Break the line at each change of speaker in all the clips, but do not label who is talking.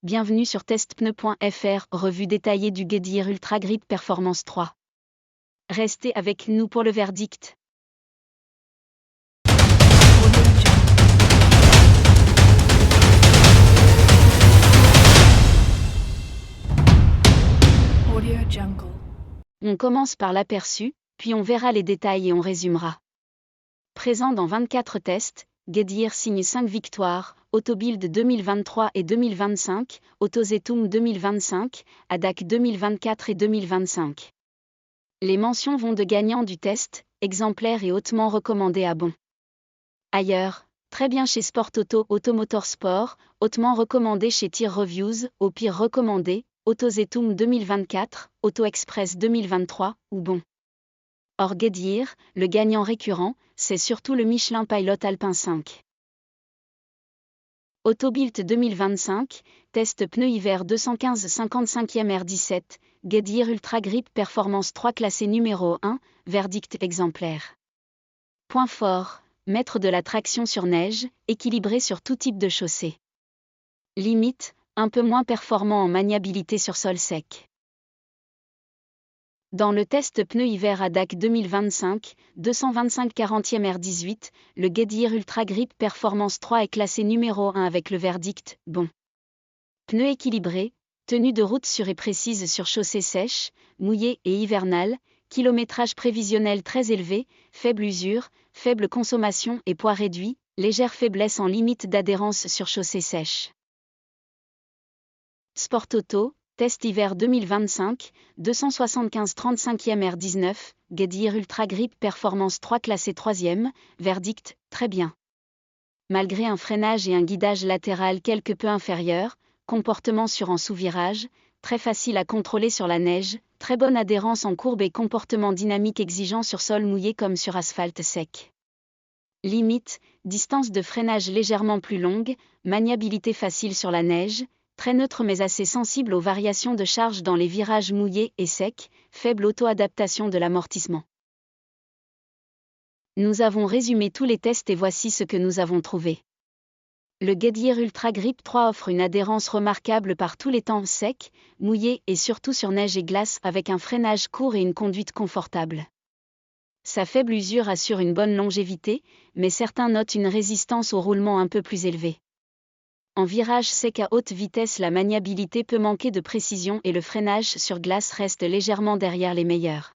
Bienvenue sur testpneu.fr, revue détaillée du Goodyear Ultra Grip Performance 3. Restez avec nous pour le verdict. On commence par l'aperçu, puis on verra les détails et on résumera. Présent dans 24 tests, Goodyear signe 5 victoires, Autobild 2023 et 2025, Autozetum 2025, ADAC 2024 et 2025. Les mentions vont de gagnants du test, exemplaires et hautement recommandés à bon. Ailleurs, très bien chez Sport Auto, Automotorsport, hautement recommandé chez Tyr Reviews, au pire recommandé, Autozetum 2024, Auto Express 2023, ou bon. Or Goodyear, le gagnant récurrent, c'est surtout le Michelin Pilot Alpin 5. Autobild 2025, test pneu hiver 215 55e R17, Goodyear Ultra Grip Performance 3 classé numéro 1, verdict exemplaire. Point fort, mettre de la traction sur neige, équilibré sur tout type de chaussée. Limite, un peu moins performant en maniabilité sur sol sec. Dans le test pneu hiver ADAC 2025, 225 40e R18, le Goodyear Ultra Grip Performance 3 est classé numéro 1 avec le verdict « bon ». Pneus équilibrés, tenue de route sûre et précise sur chaussée sèche, mouillée et hivernale, kilométrage prévisionnel très élevé, faible usure, faible consommation et poids réduit, légère faiblesse en limite d'adhérence sur chaussée sèche. Sport Auto, test hiver 2025, 275 35e R19, Goodyear Ultra Grip Performance 3 classé 3e, verdict, très bien. Malgré un freinage et un guidage latéral quelque peu inférieur, comportement sur en sous-virage, très facile à contrôler sur la neige, très bonne adhérence en courbe et comportement dynamique exigeant sur sol mouillé comme sur asphalte sec. Limite, distance de freinage légèrement plus longue, maniabilité facile sur la neige, très neutre mais assez sensible aux variations de charge dans les virages mouillés et secs, faible auto-adaptation de l'amortissement. Nous avons résumé tous les tests et voici ce que nous avons trouvé. Le Goodyear Ultra Grip 3 offre une adhérence remarquable par tous les temps secs, mouillés et surtout sur neige et glace avec un freinage court et une conduite confortable. Sa faible usure assure une bonne longévité, mais certains notent une résistance au roulement un peu plus élevée. En virage sec à haute vitesse, la maniabilité peut manquer de précision et le freinage sur glace reste légèrement derrière les meilleurs.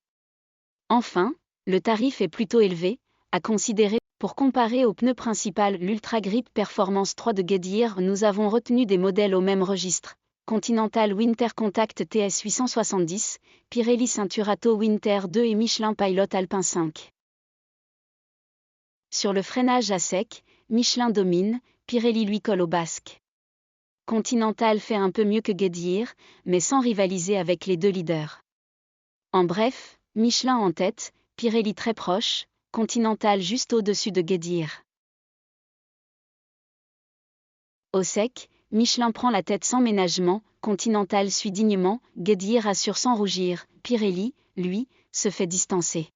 Enfin, le tarif est plutôt élevé, à considérer. Pour comparer au pneu principal l'Ultra Grip Performance 3 de Goodyear, nous avons retenu des modèles au même registre. Continental Winter Contact TS 870, Pirelli Ceinturato Winter 2 et Michelin Pilot Alpin 5. Sur le freinage à sec, Michelin domine, Pirelli lui colle au basque. Continental fait un peu mieux que Goodyear, mais sans rivaliser avec les deux leaders. En bref, Michelin en tête, Pirelli très proche, Continental juste au-dessus de Goodyear. Au sec, Michelin prend la tête sans ménagement, Continental suit dignement, Goodyear assure sans rougir, Pirelli, lui, se fait distancer.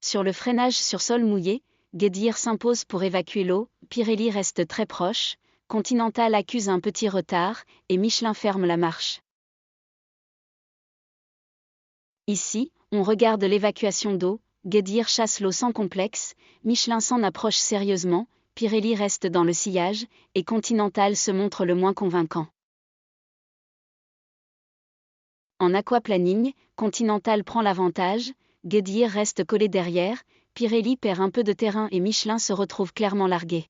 Sur le freinage sur sol mouillé, Goodyear s'impose pour évacuer l'eau, Pirelli reste très proche, Continental accuse un petit retard, et Michelin ferme la marche. Ici, on regarde l'évacuation d'eau, Goodyear chasse l'eau sans complexe, Michelin s'en approche sérieusement, Pirelli reste dans le sillage, et Continental se montre le moins convaincant. En aquaplaning, Continental prend l'avantage, Goodyear reste collé derrière, Pirelli perd un peu de terrain et Michelin se retrouve clairement largué.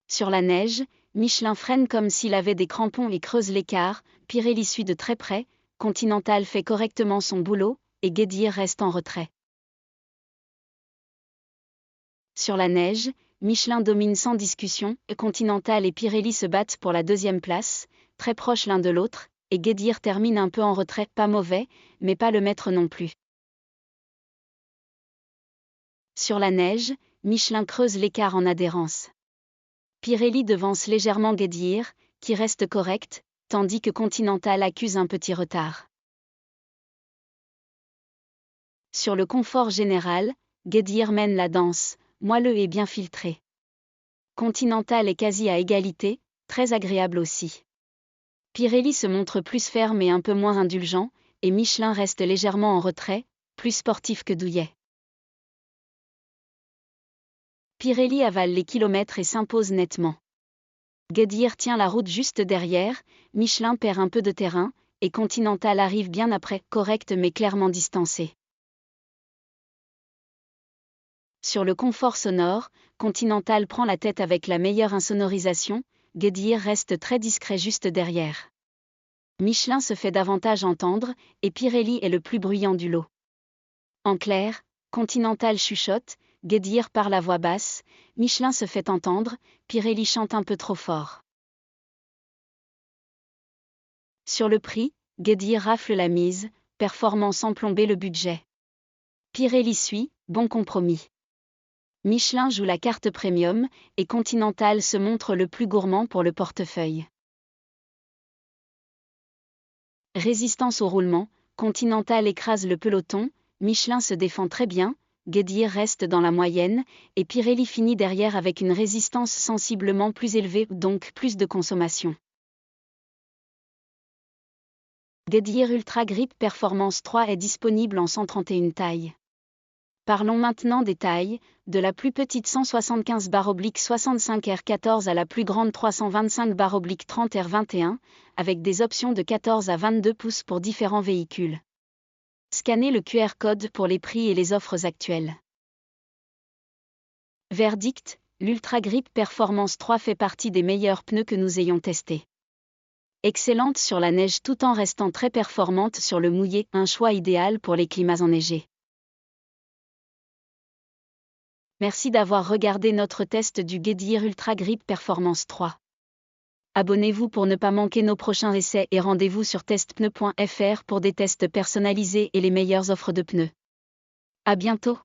Sur la neige, Michelin freine comme s'il avait des crampons et creuse l'écart, Pirelli suit de très près, Continental fait correctement son boulot, et Goodyear reste en retrait. Sur la neige, Michelin domine sans discussion, Continental et Pirelli se battent pour la deuxième place, très proches l'un de l'autre, et Goodyear termine un peu en retrait, pas mauvais, mais pas le maître non plus. Sur la neige, Michelin creuse l'écart en adhérence. Pirelli devance légèrement Goodyear, qui reste correct, tandis que Continental accuse un petit retard. Sur le confort général, Goodyear mène la danse, moelleux et bien filtré. Continental est quasi à égalité, très agréable aussi. Pirelli se montre plus ferme et un peu moins indulgent, et Michelin reste légèrement en retrait, plus sportif que douillet. Pirelli avale les kilomètres et s'impose nettement. Goodyear tient la route juste derrière, Michelin perd un peu de terrain, et Continental arrive bien après, correct mais clairement distancé. Sur le confort sonore, Continental prend la tête avec la meilleure insonorisation, Goodyear reste très discret juste derrière. Michelin se fait davantage entendre, et Pirelli est le plus bruyant du lot. En clair, Continental chuchote, Goodyear parle à voix basse, Michelin se fait entendre, Pirelli chante un peu trop fort. Sur le prix, Goodyear rafle la mise, performant sans plomber le budget. Pirelli suit, bon compromis. Michelin joue la carte premium, et Continental se montre le plus gourmand pour le portefeuille. Résistance au roulement, Continental écrase le peloton, Michelin se défend très bien, Goodyear reste dans la moyenne, et Pirelli finit derrière avec une résistance sensiblement plus élevée, donc plus de consommation. Goodyear Ultra Grip Performance 3 est disponible en 131 tailles. Parlons maintenant des tailles, de la plus petite 175/65 R14 à la plus grande 325/30 R21, avec des options de 14 à 22 pouces pour différents véhicules. Scannez le QR code pour les prix et les offres actuelles. Verdict, l'Ultra Grip Performance 3 fait partie des meilleurs pneus que nous ayons testés. Excellente sur la neige tout en restant très performante sur le mouillé, un choix idéal pour les climats enneigés. Merci d'avoir regardé notre test du Goodyear Ultra Grip Performance 3. Abonnez-vous pour ne pas manquer nos prochains essais et rendez-vous sur testpneu.fr pour des tests personnalisés et les meilleures offres de pneus. À bientôt!